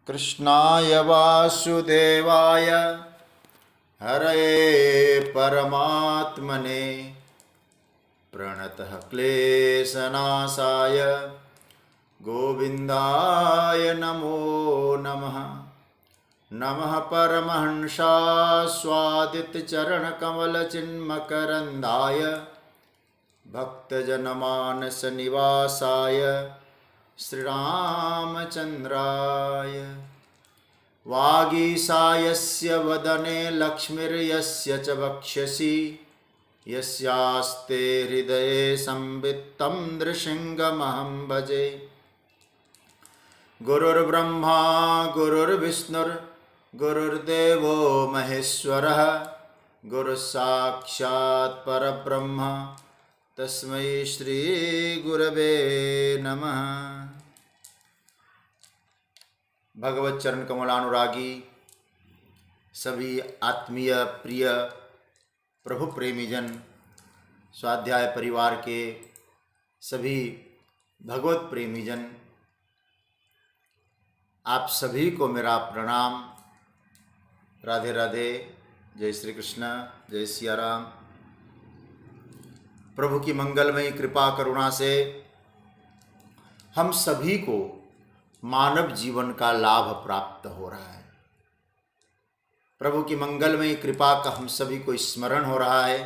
कृष्णाय वासुदेवाय हरये परमात्मने प्रणतः क्लेशनाशाय गोविन्दाय नमो नमः। नमः परमहंसास्वादितचरणकमलचिन्मकरन्दाय भक्तजनमानसनिवासाय श्रीरामचन्द्राय। वागीशायस्य वदने लक्ष्मीर्यस्य च वक्षसि यस्यास्ते हृदये संवित्तं नृसिंहमहं भजे। गुरुर्ब्रह्मा गुरुर्विष्णुर्गुरुर्देवो महेश्वरः गुरुसाक्षात् परब्रह्म तस्मै श्री गुरवे नमः। भगवत चरण कमलानुरागी सभी आत्मीय प्रिय प्रभु प्रेमीजन, स्वाध्याय परिवार के सभी भगवत प्रेमीजन, आप सभी को मेरा प्रणाम। राधे राधे, जय श्री कृष्ण, जय सिया राम। प्रभु की मंगलमयी कृपा करुणा से हम सभी को मानव जीवन का लाभ प्राप्त हो रहा है। प्रभु की मंगलमयी कृपा का हम सभी को स्मरण हो रहा है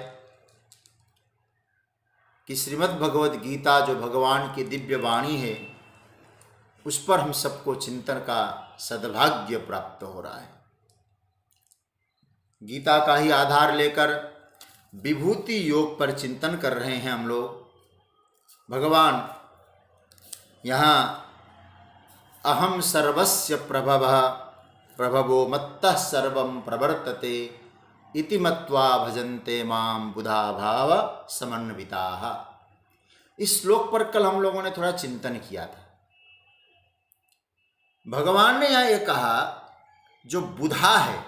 कि श्रीमद् भगवद गीता जो भगवान की दिव्य वाणी है, उस पर हम सबको चिंतन का सद्भाग्य प्राप्त हो रहा है। गीता का ही आधार लेकर विभूति योग पर चिंतन कर रहे हैं हम लोग। भगवान यहाँ अहम सर्वस्य प्रभवः प्रभवो मत्तः सर्वं प्रवर्तते इति मत्वा भजन्ते मां बुधा भाव समन्विताः। इस श्लोक पर कल हम लोगों ने थोड़ा चिंतन किया था। भगवान ने यहाँ ये कहा, जो बुधा है,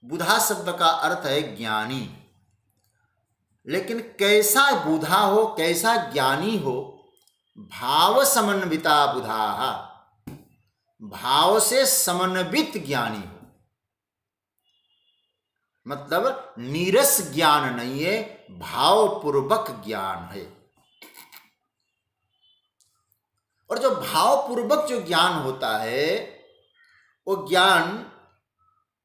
बुधा शब्द का अर्थ है ज्ञानी, लेकिन कैसा बुधा हो, कैसा ज्ञानी हो? भाव समन्विता बुधाः, भाव से समन्वित ज्ञानी हो। मतलब नीरस ज्ञान नहीं है, भावपूर्वक ज्ञान है। और जो भावपूर्वक जो ज्ञान होता है, वो ज्ञान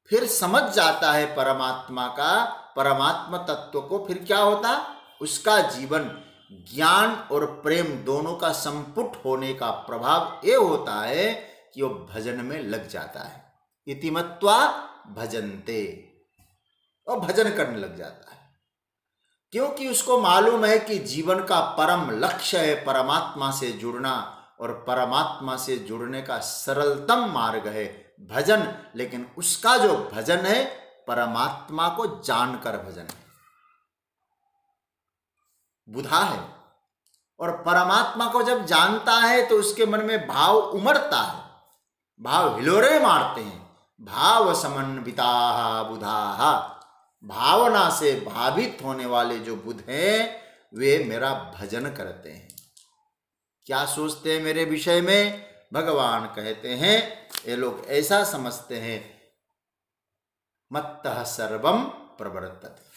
फिर समझ जाता है परमात्मा का, परमात्मा तत्व को। फिर क्या होता? उसका जीवन ज्ञान और प्रेम दोनों का संपुट होने का प्रभाव ये होता है कि वो भजन में लग जाता है। इति मत्वा भजन्ते, और भजन करने लग जाता है, क्योंकि उसको मालूम है कि जीवन का परम लक्ष्य है परमात्मा से जुड़ना, और परमात्मा से जुड़ने का सरलतम मार्ग है भजन। लेकिन उसका जो भजन है परमात्मा को जानकर भजन है, बुधा है। और परमात्मा को जब जानता है तो उसके मन में भाव उमड़ता है, भाव हिलोरे मारते हैं। भाव समन्विता बुधाः, भावना से भावित होने वाले जो बुध हैं, वे मेरा भजन करते हैं। क्या सोचते हैं मेरे विषय में? भगवान कहते हैं, ये लोग ऐसा समझते हैं, मत्तः सर्वं प्रवर्तते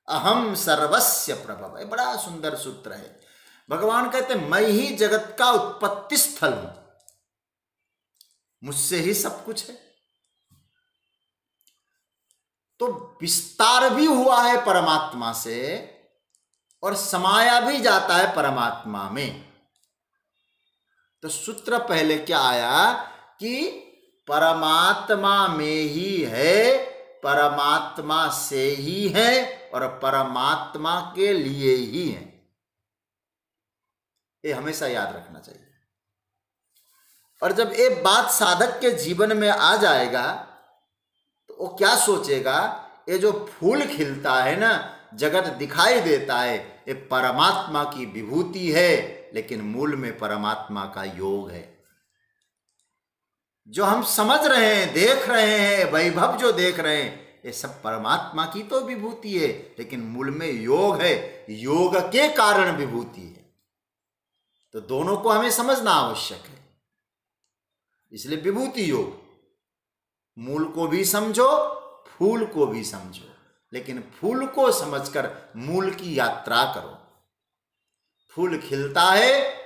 अहम सर्वस्य प्रभव। बड़ा सुंदर सूत्र है। भगवान कहते हैं, मैं ही जगत का उत्पत्ति स्थल हूं, मुझसे ही सब कुछ है। तो विस्तार भी हुआ है परमात्मा से, और समाया भी जाता है परमात्मा में। तो सूत्र पहले क्या आया कि परमात्मा में ही है, परमात्मा से ही है, और परमात्मा के लिए ही है। ये हमेशा याद रखना चाहिए। और जब ये बात साधक के जीवन में आ जाएगा तो वो क्या सोचेगा? ये जो फूल खिलता है ना, जगत दिखाई देता है, ये परमात्मा की विभूति है, लेकिन मूल में परमात्मा का योग है। जो हम समझ रहे हैं, देख रहे हैं, वैभव जो देख रहे हैं, ये सब परमात्मा की तो विभूति है, लेकिन मूल में योग है, योग के कारण विभूति है। तो दोनों को हमें समझना आवश्यक है। इसलिए विभूति योग। मूल को भी समझो, फूल को भी समझो, लेकिन फूल को समझकर मूल की यात्रा करो। फूल खिलता है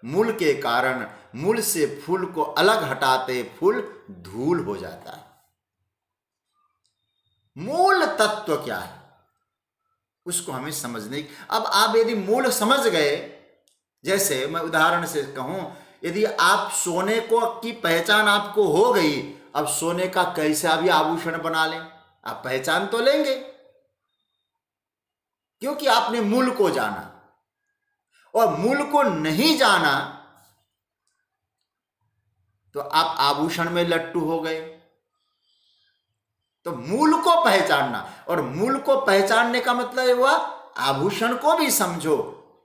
मूल के कारण, मूल से फूल को अलग हटाते फूल धूल हो जाता है। मूल तत्व क्या है उसको हमें समझने। अब आप यदि मूल समझ गए, जैसे मैं उदाहरण से कहूं, यदि आप सोने को की पहचान आपको हो गई, अब सोने का कैसा भी आभूषण बना लें, आप पहचान तो लेंगे, क्योंकि आपने मूल को जाना। और मूल को नहीं जाना तो आप आभूषण में लट्टू हो गए। तो मूल को पहचानना, और मूल को पहचानने का मतलब हुआ आभूषण को भी समझो,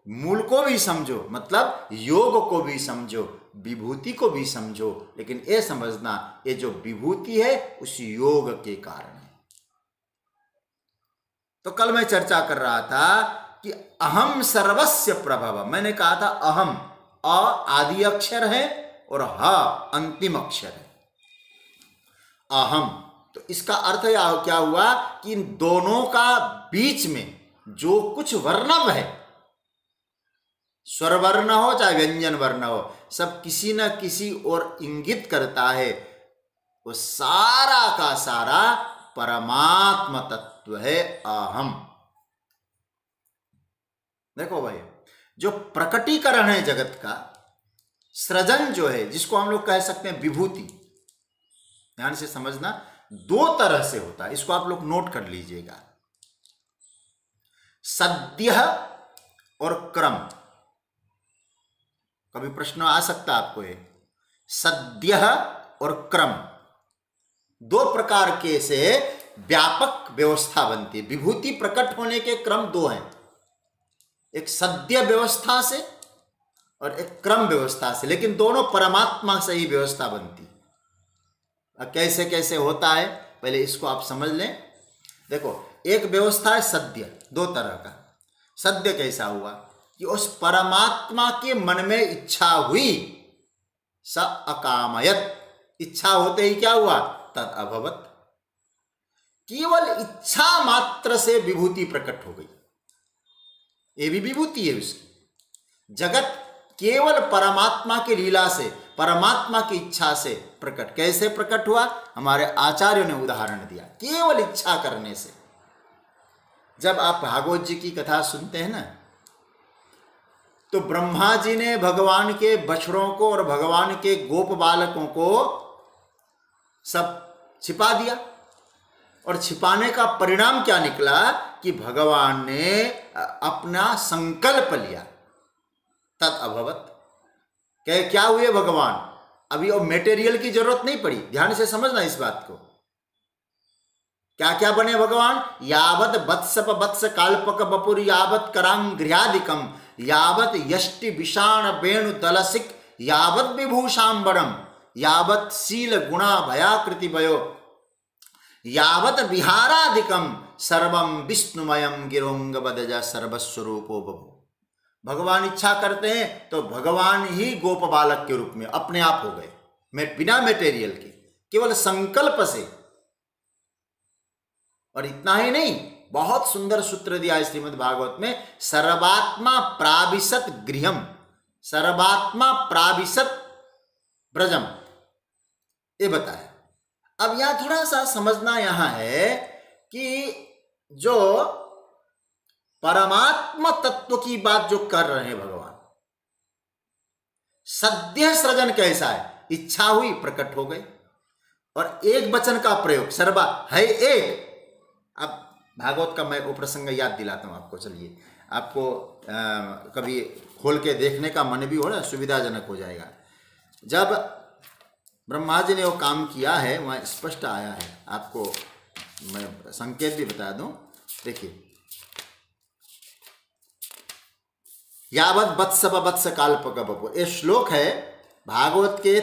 मूल को भी समझो, मतलब योग को भी समझो, विभूति को भी समझो, लेकिन ये समझना ये जो विभूति है उस योग के कारण है। तो कल मैं चर्चा कर रहा था कि अहम सर्वस्य प्रभव। मैंने कहा था अहम अ आदि अक्षर है और ह अंतिम अक्षर है। अहम, तो इसका अर्थ क्या हुआ कि इन दोनों का बीच में जो कुछ वर्णव है, स्वर वर्ण हो चाहे व्यंजन वर्ण हो, सब किसी न किसी ओर इंगित करता है। वो सारा का सारा परमात्म तत्व है अहम। देखो भाई, जो प्रकटीकरण है जगत का, सृजन जो है, जिसको हम लोग कह सकते हैं विभूति, ध्यान से समझना, दो तरह से होता है। इसको आप लोग नोट कर लीजिएगा, सद्य और क्रम। कभी प्रश्न आ सकता है आपको, ये सद्य और क्रम दो प्रकार के से व्यापक व्यवस्था बनती है। विभूति प्रकट होने के क्रम दो हैं, एक सद्य व्यवस्था से और एक क्रम व्यवस्था से, लेकिन दोनों परमात्मा से ही व्यवस्था बनती है। अब कैसे कैसे होता है पहले इसको आप समझ लें। देखो, एक व्यवस्था है सद्य, दो तरह का। सद्य कैसा हुआ कि उस परमात्मा के मन में इच्छा हुई, स अकामयत, इच्छा होते ही क्या हुआ, तद अभवत। केवल इच्छा मात्र से विभूति प्रकट हो गई, ये भी विभूति है उसकी। जगत केवल परमात्मा की लीला से, परमात्मा की इच्छा से प्रकट। कैसे प्रकट हुआ, हमारे आचार्यों ने उदाहरण दिया, केवल इच्छा करने से। जब आप भागवत जी की कथा सुनते हैं ना, तो ब्रह्मा जी ने भगवान के बछड़ों को और भगवान के गोप बालकों को सब छिपा दिया, और छिपाने का परिणाम क्या निकला कि भगवान ने अपना संकल्प लिया, तद अभवत। क्या हुए भगवान, अभी और मटेरियल की जरूरत नहीं पड़ी। ध्यान से समझना इस बात को, क्या क्या बने भगवान, यावत वत्सप वत्स काल्पक बपुर, यावत करांग गृहादिकम, यावत यष्टि विषाण वेणु दलसिक, यावत विभूषांबरम, यावत शील गुणा भयाकृति भयो, यावत विहारादिकम, सर्वम विष्णुमयम गिरोंग बदजा सर्वस्वरूपो बभू। भगवान इच्छा करते हैं तो भगवान ही गोप बालक के रूप में अपने आप हो गए, बिना मटेरियल के, केवल संकल्प से। और इतना ही नहीं, बहुत सुंदर सूत्र दिया है श्रीमद् भागवत में, सर्वात्मा प्राविशत गृहम, सर्वात्मा प्राविशत ब्रजम, ये बताया। अब यहां थोड़ा सा समझना यहां है कि जो परमात्मा तत्व की बात जो कर रहे हैं भगवान, सद्य सृजन कैसा है, इच्छा हुई प्रकट हो गए, और एक वचन का प्रयोग, सर्वा है एक। अब भागवत का मैं वो प्रसंग याद दिलाता हूं आपको, चलिए आपको कभी खोल के देखने का मन भी हो रहा, सुविधाजनक हो जाएगा। जब ब्रह्मा जी ने वो काम किया है वहाँ स्पष्ट आया है, आपको मैं संकेत भी बता दूं। देखिए, यावत वत्स वत्स काल्पक बपु, ये श्लोक है भागवत के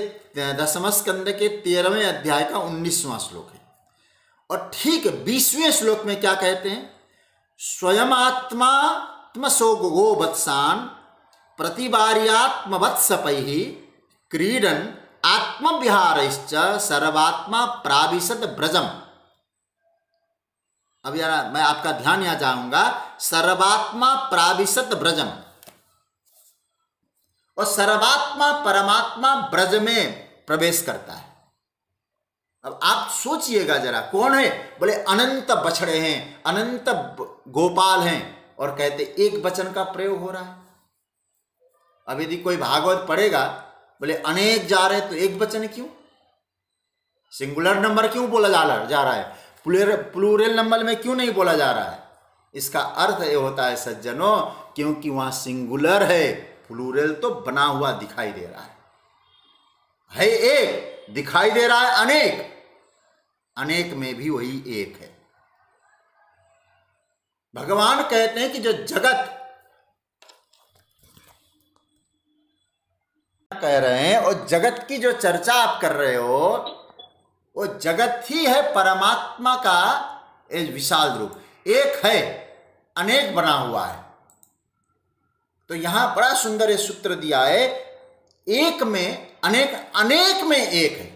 10वें स्कंद के 13वें अध्याय का 19वां श्लोक है। और ठीक 20वें श्लोक में क्या कहते हैं, स्वयं आत्मा त्मसो गो वत्सान प्रतिवार्यात्म वत्सपैहि क्रीडन आत्मविहारश्च सर्वात्मा प्राविशत ब्रजम। अब यार मैं आपका ध्यान यहां चाहूंगा, सर्वात्मा प्राविशत ब्रजम, और सर्वात्मा परमात्मा ब्रज में प्रवेश करता है। अब आप सोचिएगा जरा, कौन है? बोले अनंत बछड़े हैं, अनंत गोपाल हैं, और कहते एक वचन का प्रयोग हो रहा है। अब यदि कोई भागवत पढ़ेगा, बोले अनेक जा रहे तो एक वचन क्यों? सिंगुलर नंबर क्यों बोला जा रहा है? प्लूरल नंबर में क्यों नहीं बोला जा रहा है? इसका अर्थ ये होता है सज्जनों, क्योंकि वहां सिंगुलर है, प्लूरल तो बना हुआ दिखाई दे रहा है एक, दिखाई दे रहा है अनेक, अनेक में भी वही एक है। भगवान कहते हैं कि जो जगत कह रहे हैं और जगत की जो चर्चा आप कर रहे हो, वो जगत ही है परमात्मा का एक विशाल रूप। एक है, अनेक बना हुआ है। तो यहां बड़ा सुंदर ये सूत्र दिया है, एक में अनेक, अनेक में एक है।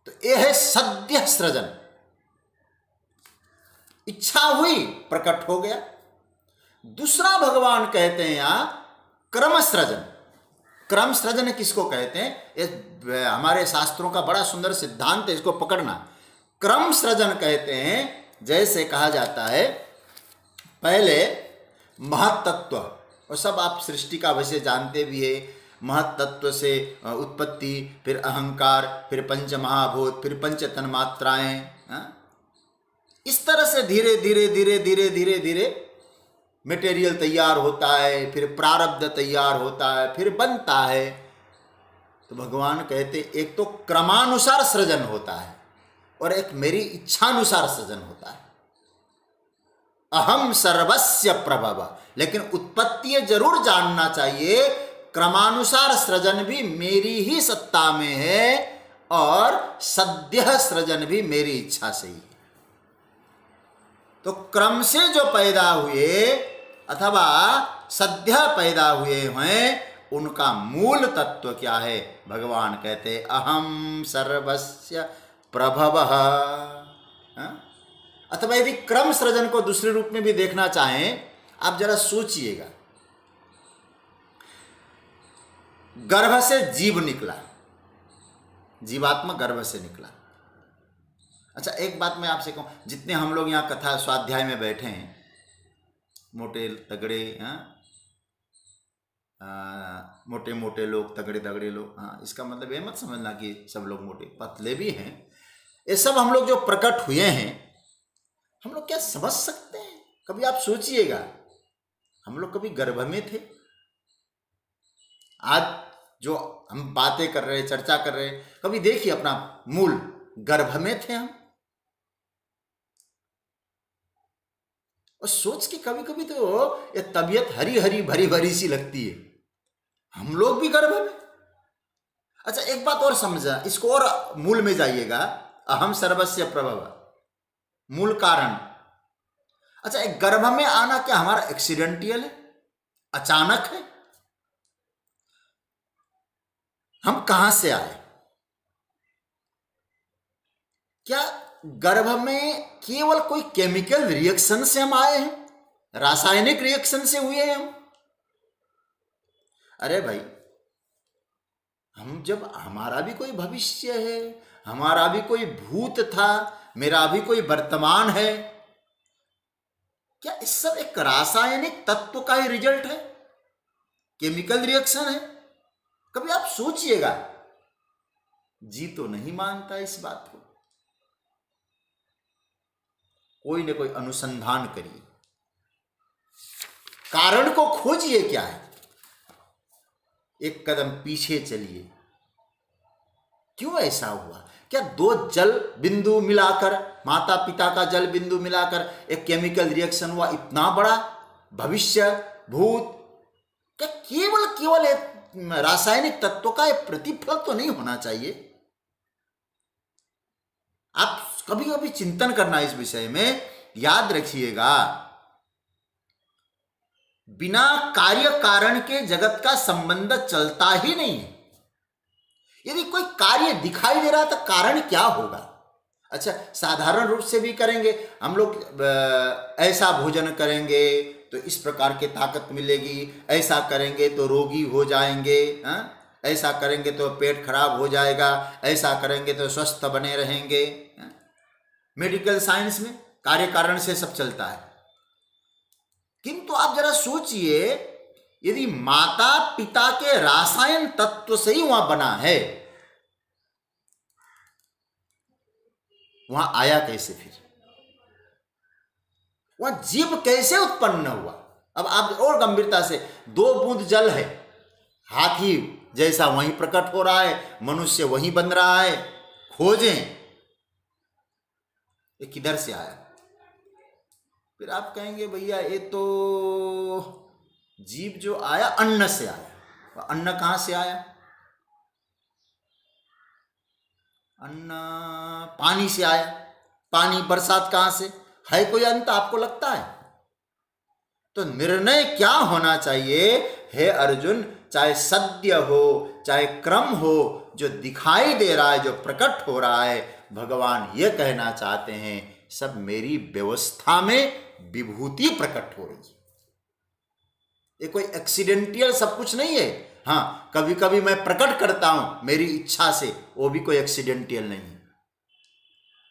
तो ये है सद्य सृजन। इच्छा हुई, प्रकट हो गया। दूसरा भगवान कहते हैं यहां क्रम सृजन। क्रम सृजन किसको कहते हैं? हमारे शास्त्रों का बड़ा सुंदर सिद्धांत है, इसको पकड़ना। क्रम सृजन कहते हैं, जैसे कहा जाता है पहले महत्तत्व, और सब आप सृष्टि का वैसे जानते भी है, महत्तत्व से उत्पत्ति, फिर अहंकार, फिर पंच महाभूत, फिर पंच तन्मात्राएं। इस तरह से धीरे धीरे धीरे धीरे धीरे धीरे मटेरियल तैयार होता है, फिर प्रारब्ध तैयार होता है, फिर बनता है। तो भगवान कहते एक तो क्रमानुसार सृजन होता है और एक मेरी इच्छानुसार सृजन होता है। अहम सर्वस्य प्रभव, लेकिन उत्पत्ति जरूर जानना चाहिए, क्रमानुसार सृजन भी मेरी ही सत्ता में है और सद्य सृजन भी मेरी इच्छा से ही है। तो क्रम से जो पैदा हुए अथवा सद्य पैदा हुए हैं, उनका मूल तत्व क्या है? भगवान कहते अहम सर्वस्य प्रभवः। अथवा यदि क्रम सृजन को दूसरे रूप में भी देखना चाहें, आप जरा सोचिएगा, गर्भ से जीव निकला, जीवात्मा गर्भ से निकला। अच्छा एक बात मैं आपसे कहूं, जितने हम लोग यहाँ कथा स्वाध्याय में बैठे हैं, मोटे तगड़े, मोटे मोटे लोग, तगड़े तगड़े लोग, हाँ, इसका मतलब ये मत समझना कि सब लोग मोटे, पतले भी हैं। ये सब हम लोग जो प्रकट हुए हैं, हम लोग क्या समझ सकते हैं? कभी आप सोचिएगा, हम लोग कभी गर्भ में थे? आज जो हम बातें कर रहे, चर्चा कर रहे, कभी देखिए अपना मूल, गर्भ में थे हम। और सोच के कभी कभी तो ये तबीयत हरी हरी भरी भरी सी लगती है, हम लोग भी गर्भ में। अच्छा एक बात और समझा, इसको और मूल में जाइएगा, अहम सर्वस्य प्रभव, मूल कारण। अच्छा एक गर्भ में आना क्या हमारा एक्सीडेंटियल है, अचानक है? हम कहां से आए? क्या गर्भ में केवल कोई केमिकल रिएक्शन से हम आए हैं, रासायनिक रिएक्शन से हुए हैं हम? अरे भाई, हम जब, हमारा भी कोई भविष्य है, हमारा भी कोई भूत था, मेरा भी कोई वर्तमान है। क्या इस सब एक रासायनिक तत्व का ही रिजल्ट है, केमिकल रिएक्शन है? कभी आप सोचिएगा, जी तो नहीं मानता इस बात को। कोई न कोई अनुसंधान करिए, कारण को खोजिए क्या है, एक कदम पीछे चलिए, क्यों ऐसा हुआ? क्या दो जल बिंदु मिलाकर, माता पिता का जल बिंदु मिलाकर एक केमिकल रिएक्शन हुआ, इतना बड़ा भविष्य भूत? क्या केवल एक रासायनिक तत्व का एक प्रतिफल तो नहीं होना चाहिए? आप कभी कभी चिंतन करना इस विषय में। याद रखिएगा, बिना कार्य कारण के जगत का संबंध चलता ही नहीं है। यदि कोई कार्य दिखाई दे रहा तो कारण क्या होगा? अच्छा, साधारण रूप से भी करेंगे हम लोग, ऐसा भोजन करेंगे तो इस प्रकार की ताकत मिलेगी, ऐसा करेंगे तो रोगी हो जाएंगे, ऐसा करेंगे तो पेट खराब हो जाएगा, ऐसा करेंगे तो स्वस्थ बने रहेंगे। मेडिकल साइंस में कार्य कारण से सब चलता है। किंतु आप जरा सोचिए, यदि माता पिता के रासायन तत्व से ही वहां बना है, वहां आया कैसे? फिर वहां जीव कैसे उत्पन्न हुआ? अब आप और गंभीरता से, 2 बूंद जल है, हाथी जैसा वहीं प्रकट हो रहा है, मनुष्य वहीं बन रहा है, खोजें ये किधर से आया? फिर आप कहेंगे भैया ये तो जीव जो आया अन्न से आया। अन्न कहां से आया? अन्न पानी से आया। पानी बरसात कहां से? है कोई अंत आपको लगता है? तो निर्णय क्या होना चाहिए हे अर्जुन? चाहे सद्य हो चाहे क्रम हो, जो दिखाई दे रहा है, जो प्रकट हो रहा है, भगवान ये कहना चाहते हैं सब मेरी व्यवस्था में विभूति प्रकट हो रही है। ये कोई एक्सीडेंटियल सब कुछ नहीं है। हाँ, कभी कभी मैं प्रकट करता हूं मेरी इच्छा से, वो भी कोई एक्सीडेंटियल नहीं है।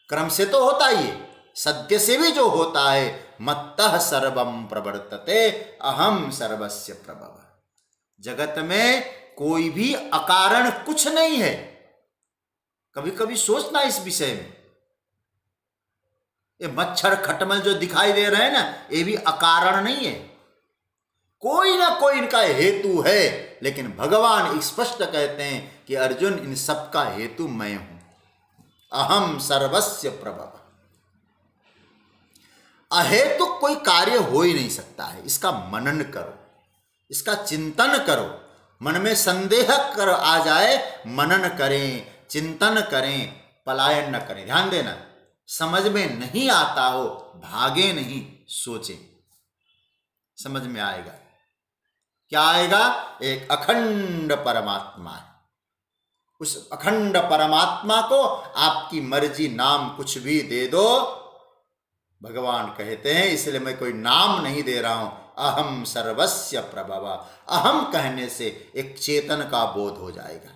क्रम से तो होता ही है, सत्य से भी जो होता है, मत्तः सर्वम प्रवर्तते अहम सर्वस्य प्रभव। जगत में कोई भी अकारण कुछ नहीं है। कभी कभी सोचना इस विषय में, ये मच्छर खटमल जो दिखाई दे रहे हैं ना, ये भी अकारण नहीं है, कोई ना कोई इनका हेतु है। लेकिन भगवान स्पष्ट कहते हैं कि अर्जुन, इन सब का हेतु मैं हूं, अहम सर्वस्य प्रभव। अहेतु कोई कार्य हो ही नहीं सकता है। इसका मनन करो, इसका चिंतन करो, मन में संदेह कर आ जाए, मनन करें, चिंतन करें, पलायन न करें। ध्यान देना, समझ में नहीं आता हो भागे नहीं, सोचें, समझ में आएगा। क्या आएगा? एक अखंड परमात्मा है। उस अखंड परमात्मा को आपकी मर्जी नाम कुछ भी दे दो, भगवान कहते हैं, इसलिए मैं कोई नाम नहीं दे रहा हूं, अहम सर्वस्य प्रभव। अहम कहने से एक चेतन का बोध हो जाएगा।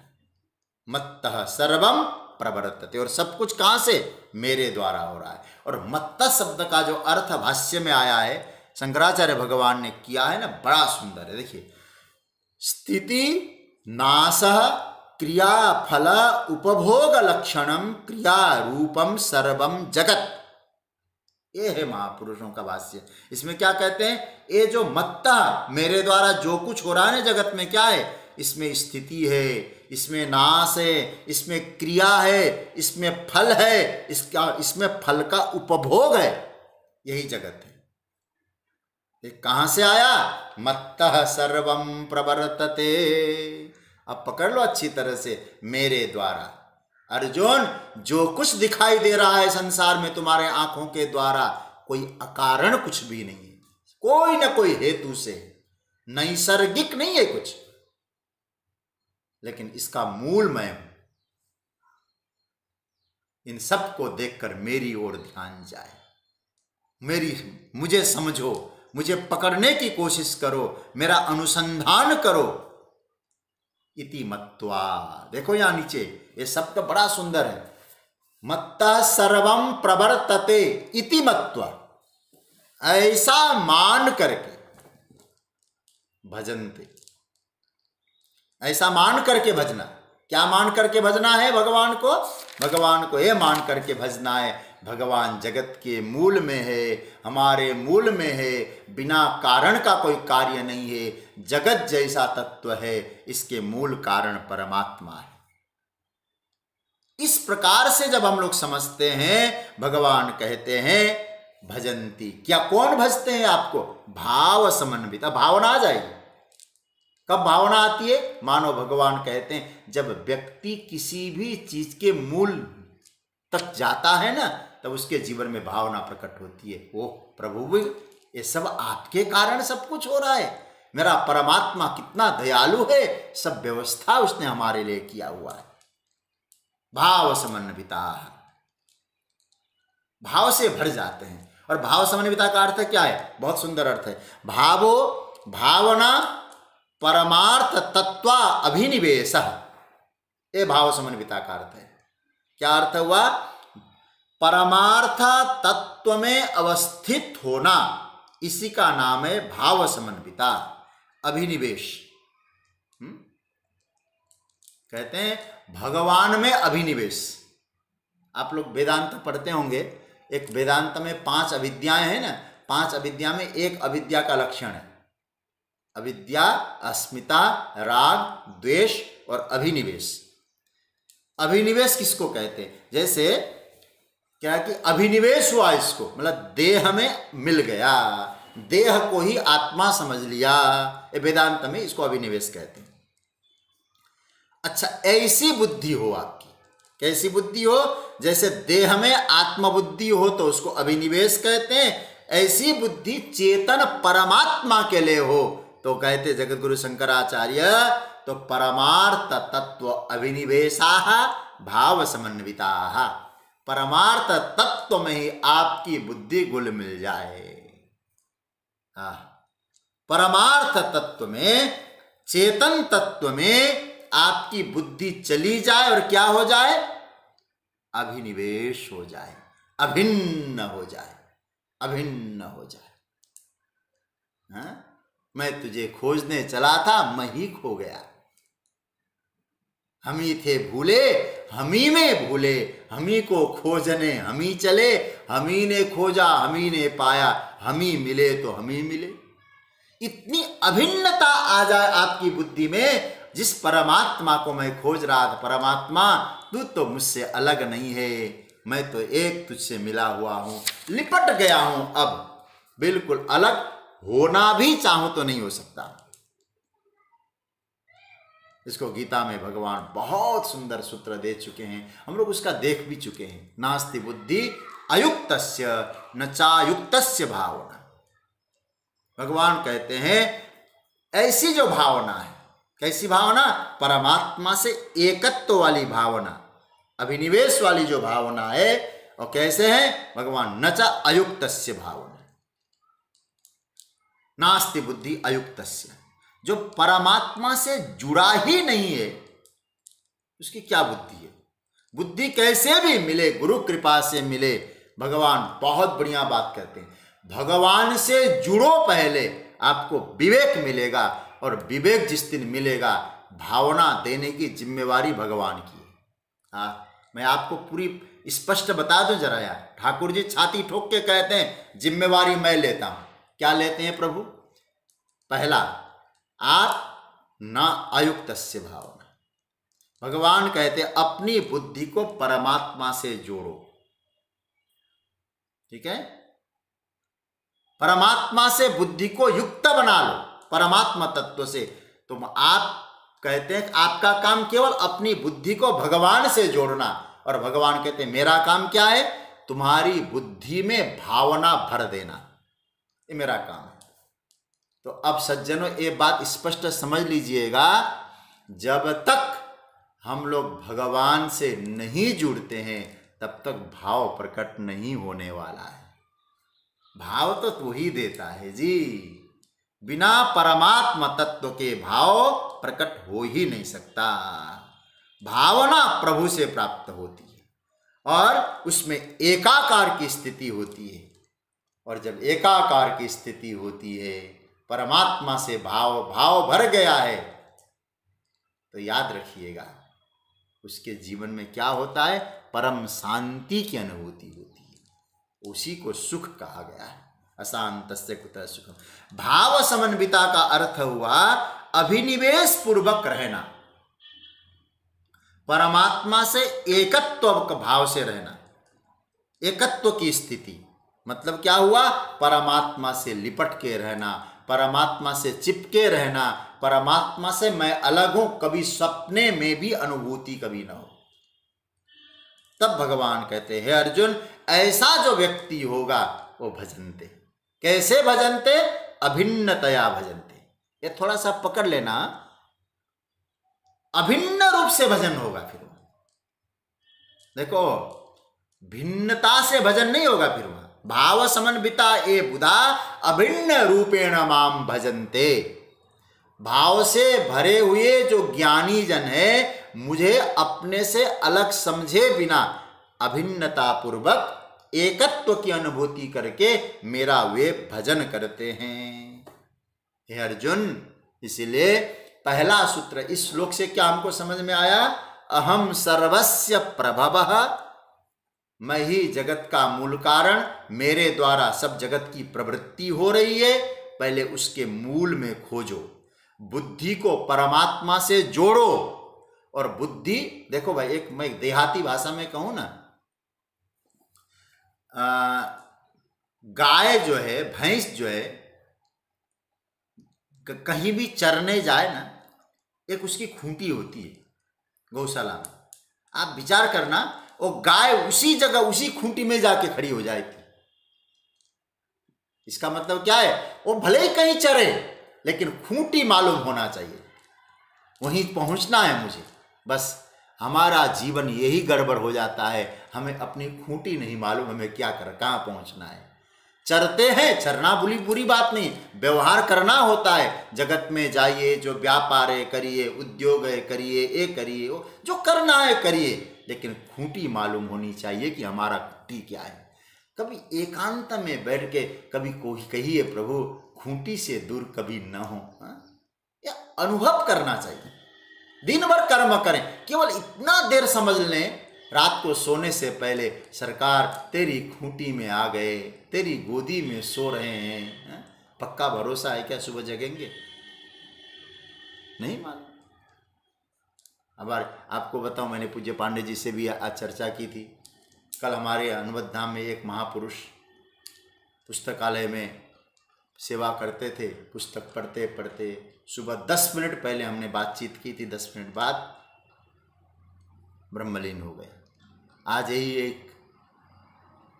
मत्तः सर्वम प्रवर्तते, और सब कुछ कहां से? मेरे द्वारा हो रहा है। और मत्तः शब्द का जो अर्थ भाष्य में आया है, शंकराचार्य भगवान ने किया है ना, बड़ा सुंदर है। देखिए, स्थिति नाशः क्रिया फल उपभोग लक्षणम क्रिया रूपम सर्वम जगत। ये है महापुरुषों का भाष्य। इसमें क्या कहते हैं? ये जो मत्ता, मेरे द्वारा जो कुछ हो रहा है ना जगत में, क्या है? इसमें स्थिति है, इसमें नाश है, इसमें क्रिया है, इसमें फल है, इसमें फल का उपभोग है। यही जगत है। ये कहां से आया? मत्तः सर्वम प्रवर्तते। अब पकड़ लो अच्छी तरह से, मेरे द्वारा। अर्जुन, जो कुछ दिखाई दे रहा है संसार में तुम्हारे आंखों के द्वारा, कोई अकारण कुछ भी नहीं है, कोई ना कोई हेतु से, नैसर्गिक नहीं है कुछ, लेकिन इसका मूल मैं हूं। इन सब को देखकर मेरी ओर ध्यान जाए, मुझे समझो, मुझे पकड़ने की कोशिश करो, मेरा अनुसंधान करो। इति मत्वा, देखो यहां नीचे ये शब्द बड़ा सुंदर है। मत्तः सर्वम प्रवर्तते इति मत्वा, ऐसा मान करके भजन्ते, ऐसा मान करके भजना। क्या मान करके भजना है भगवान को? भगवान को ये मान करके भजना है, भगवान जगत के मूल में है, हमारे मूल में है, बिना कारण का कोई कार्य नहीं है। जगत जैसा तत्व है, इसके मूल कारण परमात्मा है। इस प्रकार से जब हम लोग समझते हैं, भगवान कहते हैं भजंती। क्या कौन भजते हैं आपको? भाव समन्वित। भावना आ जाएगी। कब भावना आती है? मानो भगवान कहते हैं जब व्यक्ति किसी भी चीज के मूल तक जाता है ना, तब उसके जीवन में भावना प्रकट होती है। ओह प्रभु, ये सब आपके कारण सब कुछ हो रहा है। मेरा परमात्मा कितना दयालु है, सब व्यवस्था उसने हमारे लिए किया हुआ है। भाव समन्विता, भाव से भर जाते हैं। और भाव समन्विता का अर्थ क्या है? बहुत सुंदर अर्थ है। भावो भावना परमार्थ तत्व अभिनिवेश, ये भाव समन्विता का अर्थ है। क्या अर्थ हुआ? परमार्थ तत्व में अवस्थित होना, इसी का नाम है भाव समन्विता, अभिनिवेश। कहते हैं भगवान में अभिनिवेश। आप लोग वेदांत पढ़ते होंगे, एक वेदांत में 5 अविद्याएं हैं ना, 5 अविद्या में एक अविद्या का लक्षण है अविद्या, अस्मिता, राग, द्वेष और अभिनिवेश। अभिनिवेश किसको कहते हैं? जैसे क्या कि अभिनिवेश हुआ इसको, मतलब देह में मिल गया, देह को ही आत्मा समझ लिया, ये वेदांत में इसको अभिनिवेश कहते हैं। अच्छा, ऐसी बुद्धि हो आपकी, कैसी बुद्धि हो? जैसे देह में आत्मबुद्धि हो तो उसको अभिनिवेश कहते हैं, ऐसी बुद्धि चेतन परमात्मा के लिए हो तो कहते जगत गुरु शंकराचार्य, तो परमार्थ तत्व अभिनिवेशाः भाव समन्विताः। परमार्थ तत्व में ही आपकी बुद्धि घुल मिल जाए। परमार्थ तत्व में, चेतन तत्व में आपकी बुद्धि चली जाए और क्या हो जाए? अभिनिवेश हो जाए, अभिन्न हो जाए, अभिन्न हो जाए। हाँ? मैं तुझे खोजने चला था, मैं ही खो गया। हम ही थे भूले, हम ही में भूले, हम ही को खोजने हम ही चले, हम ही ने खोजा हम ही ने पाया, हम ही मिले तो हम ही मिले। इतनी अभिन्नता आ जाए आपकी बुद्धि में, जिस परमात्मा को मैं खोज रहा था, परमात्मा तू तो मुझसे अलग नहीं है, मैं तो एक तुझसे मिला हुआ हूं, लिपट गया हूं, अब बिल्कुल अलग होना भी चाहूं तो नहीं हो सकता। इसको गीता में भगवान बहुत सुंदर सूत्र दे चुके हैं, हम लोग उसका देख भी चुके हैं। नास्ति बुद्धि अयुक्तस्य न चायुक्तस्य भावना। भगवान कहते हैं ऐसी जो भावना है, कैसी भावना? परमात्मा से एकत्व वाली भावना, अभिनिवेश वाली जो भावना है, और कैसे है? भगवान न चा अयुक्तस्य भावना, नास्ति बुद्धि अयुक्तस्य। जो परमात्मा से जुड़ा ही नहीं है उसकी क्या बुद्धि है? बुद्धि कैसे भी मिले, गुरु कृपा से मिले। भगवान बहुत बढ़िया बात कहते हैं, भगवान से जुड़ो, पहले आपको विवेक मिलेगा, और विवेक जिस दिन मिलेगा, भावना देने की जिम्मेवारी भगवान की है। हाँ, मैं आपको पूरी स्पष्ट बता दूं जरा यार। ठाकुर जी छाती ठोक के कहते हैं जिम्मेवारी मैं लेता हूं। क्या लेते हैं प्रभु? पहला, आप न अयुक्तस्य भावना। भगवान कहते अपनी बुद्धि को परमात्मा से जोड़ो। ठीक है? परमात्मा से बुद्धि को युक्त बना लो, परमात्मा तत्व से। तुम आप कहते हैं आपका काम केवल अपनी बुद्धि को भगवान से जोड़ना, और भगवान कहते हैं मेरा काम क्या है? तुम्हारी बुद्धि में भावना भर देना, ये मेरा काम है। तो अब सज्जनों ये बात स्पष्ट समझ लीजिएगा, जब तक हम लोग भगवान से नहीं जुड़ते हैं तब तक भाव प्रकट नहीं होने वाला है। भाव तो तू ही देता है जी, बिना परमात्मा तत्व के भाव प्रकट हो ही नहीं सकता। भावना प्रभु से प्राप्त होती है और उसमें एकाकार की स्थिति होती है, और जब एकाकार की स्थिति होती है, परमात्मा से भाव भर गया है, तो याद रखिएगा उसके जीवन में क्या होता है? परम शांति की अनुभूति होती है। उसी को सुख कहा गया है, अशांतस्य कुतः सुखम्। भाव समन्विता का अर्थ हुआ अभिनिवेश पूर्वक रहना, परमात्मा से एकत्व भाव से रहना, एकत्व की स्थिति। मतलब क्या हुआ? परमात्मा से लिपट के रहना, परमात्मा से चिपके रहना, परमात्मा से मैं अलग हूं कभी सपने में भी अनुभूति कभी ना हो। तब भगवान कहते हैं अर्जुन, ऐसा जो व्यक्ति होगा वो भजनते, कैसे भजन्ते? अभिन्नतया भजन्ते। ये थोड़ा सा पकड़ लेना, अभिन्न रूप से भजन होगा। फिर देखो, भिन्नता से भजन नहीं होगा। फिर वहां भाव समन्विता ए बुधा अभिन्न रूपेण माम भजन्ते। भाव से भरे हुए जो ज्ञानी जन है, मुझे अपने से अलग समझे बिना अभिन्नता पूर्वक एकत्व की अनुभूति करके मेरा वे भजन करते हैं। हे अर्जुन, इसलिए पहला सूत्र इस श्लोक से क्या हमको समझ में आया? अहम सर्वस्य प्रभवः, मैं ही जगत का मूल कारण, मेरे द्वारा सब जगत की प्रवृत्ति हो रही है। पहले उसके मूल में खोजो, बुद्धि को परमात्मा से जोड़ो। और बुद्धि, देखो भाई, एक मैं देहाती भाषा में कहूं ना, गाय जो है, भैंस जो है, कहीं भी चरने जाए ना, एक उसकी खूंटी होती है गौशाला में। आप विचार करना, वो गाय उसी जगह उसी खूंटी में जाके खड़ी हो जाएगी। इसका मतलब क्या है? वो भले ही कहीं चरे, लेकिन खूंटी मालूम होना चाहिए, वहीं पहुंचना है मुझे। बस हमारा जीवन यही गड़बड़ हो जाता है, हमें अपनी खूंटी नहीं मालूम, हमें क्या कर, कहाँ पहुंचना है। चरते हैं, चरना बुरी बात नहीं, व्यवहार करना होता है। जगत में जाइए, जो व्यापार है करिए, उद्योग है करिए, ये करिए, वो जो करना है करिए, लेकिन खूंटी मालूम होनी चाहिए कि हमारा खूंटी क्या है। कभी एकांत में बैठ के कभी कोई कहिए, प्रभु खूंटी से दूर कभी न हो, या अनुभव करना चाहिए। दिन भर कर्म करें, केवल इतना देर समझ लें, रात को सोने से पहले सरकार तेरी खूंटी में आ गए, तेरी गोदी में सो रहे हैं। पक्का भरोसा है क्या सुबह जगेंगे? नहीं मालूम। अब आपको बताऊं, मैंने पूज्य पांडे जी से भी आज चर्चा की थी। कल हमारे अनुबंध धाम में एक महापुरुष पुस्तकालय में सेवा करते थे, पुस्तक पढ़ते पढ़ते सुबह 10 मिनट पहले हमने बातचीत की थी, 10 मिनट बाद ब्रह्मलीन हो गए। आज यही एक,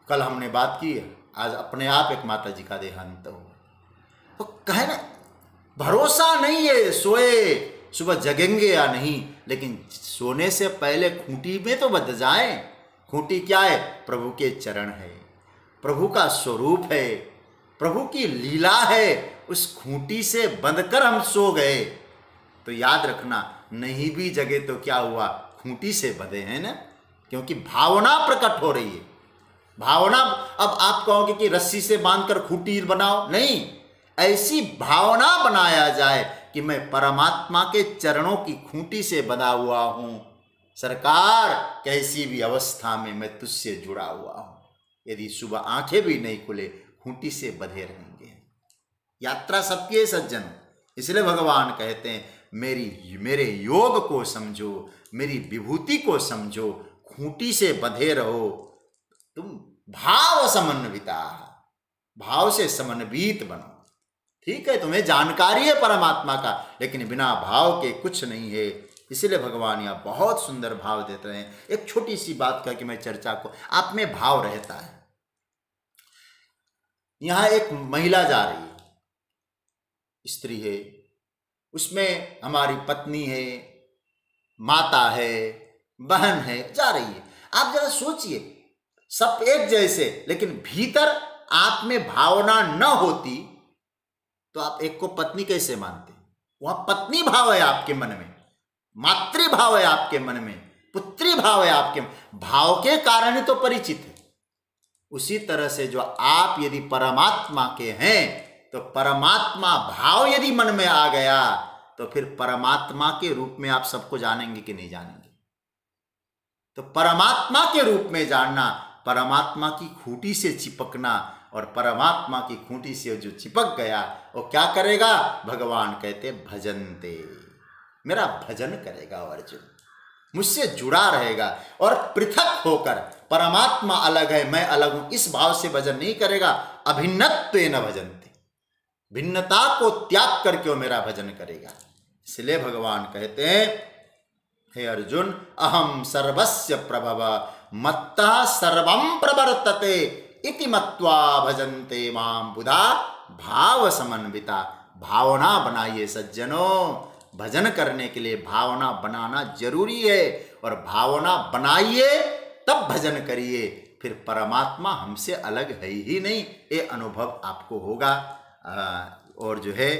कल हमने बात की, आज अपने आप एक माता जी का देहांत हो। तो कहे ना, भरोसा नहीं है सोए सुबह जगेंगे या नहीं, लेकिन सोने से पहले खूंटी में तो बंध जाए। खूंटी क्या है? प्रभु के चरण है, प्रभु का स्वरूप है, प्रभु की लीला है। उस खूंटी से बंधकर हम सो गए तो याद रखना, नहीं भी जगे तो क्या हुआ, खूंटी से बंधे हैं ना, क्योंकि भावना प्रकट हो रही है। भावना, अब आप कहोगे कि रस्सी से बांधकर खूंटी बनाओ, नहीं, ऐसी भावना बनाया जाए कि मैं परमात्मा के चरणों की खूंटी से बंधा हुआ हूं। सरकार, कैसी भी अवस्था में मैं तुझसे जुड़ा हुआ हूं। यदि सुबह आंखें भी नहीं खुले, खूंटी से बंधे रहेंगे। यात्रा सबकी है सज्जन, इसलिए भगवान कहते हैं, मेरे योग को समझो, मेरी विभूति को समझो, खूंटी से बंधे रहो। तुम भाव समन्विता, भाव से समन्वित बनो। ठीक है, तुम्हें जानकारी है परमात्मा का, लेकिन बिना भाव के कुछ नहीं है। इसलिए भगवान यहाँ बहुत सुंदर भाव देते हैं। एक छोटी सी बात का कि मैं चर्चा को, आप में भाव रहता है। यहाँ एक महिला जा रही है, स्त्री है, उसमें हमारी पत्नी है, माता है, बहन है, जा रही है। आप जरा सोचिए, सब एक जैसे, लेकिन भीतर आप में भावना न होती तो आप एक को पत्नी कैसे मानते? वहां पत्नी भाव है आपके मन में, मातृ भाव है आपके मन में, पुत्री भाव है आपके भाव के कारण ही तो परिचित है। उसी तरह से जो आप यदि परमात्मा के हैं, तो परमात्मा भाव यदि मन में आ गया, तो फिर परमात्मा के रूप में आप सबको जानेंगे कि नहीं जानेंगे? तो परमात्मा के रूप में जानना, परमात्मा की खूंटी से चिपकना, और परमात्मा की खूंटी से जो चिपक गया वो क्या करेगा? भगवान कहते भजन्ते, मेरा भजन करेगा अर्जुन, मुझसे जुड़ा रहेगा। और पृथक होकर, परमात्मा अलग है, मैं अलग हूं, इस भाव से भजन नहीं करेगा। अभिन्नत्वेन भजन्ते, भिन्नता को त्याग करके वो मेरा भजन करेगा। इसलिए भगवान कहते हैं, हे अर्जुन, अहम सर्वस्य प्रभव मत्तः सर्वं प्रवर्तते इति मत्वा भजन्ते माम बुधा भाव समन्विता। भावना बनाइए सज्जनों, भजन करने के लिए भावना बनाना जरूरी है, और भावना बनाइए तब भजन करिए, फिर परमात्मा हमसे अलग है ही नहीं, ये अनुभव आपको होगा। और जो है,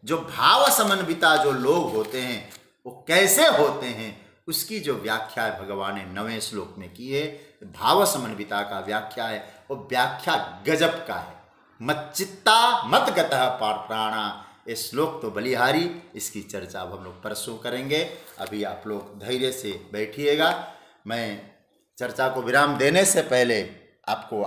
जो भाव समन्विता जो लोग होते हैं वो कैसे होते हैं, उसकी जो व्याख्या भगवान ने 9वें श्लोक में की है। भाव समन्विता का व्याख्या है, वो व्याख्या गजब का है। मच्चित्ता मत गतः प्राणा, ये श्लोक तो बलिहारी, इसकी चर्चा अब हम लोग परसों करेंगे। अभी आप लोग धैर्य से बैठिएगा। मैं चर्चा को विराम देने से पहले आपको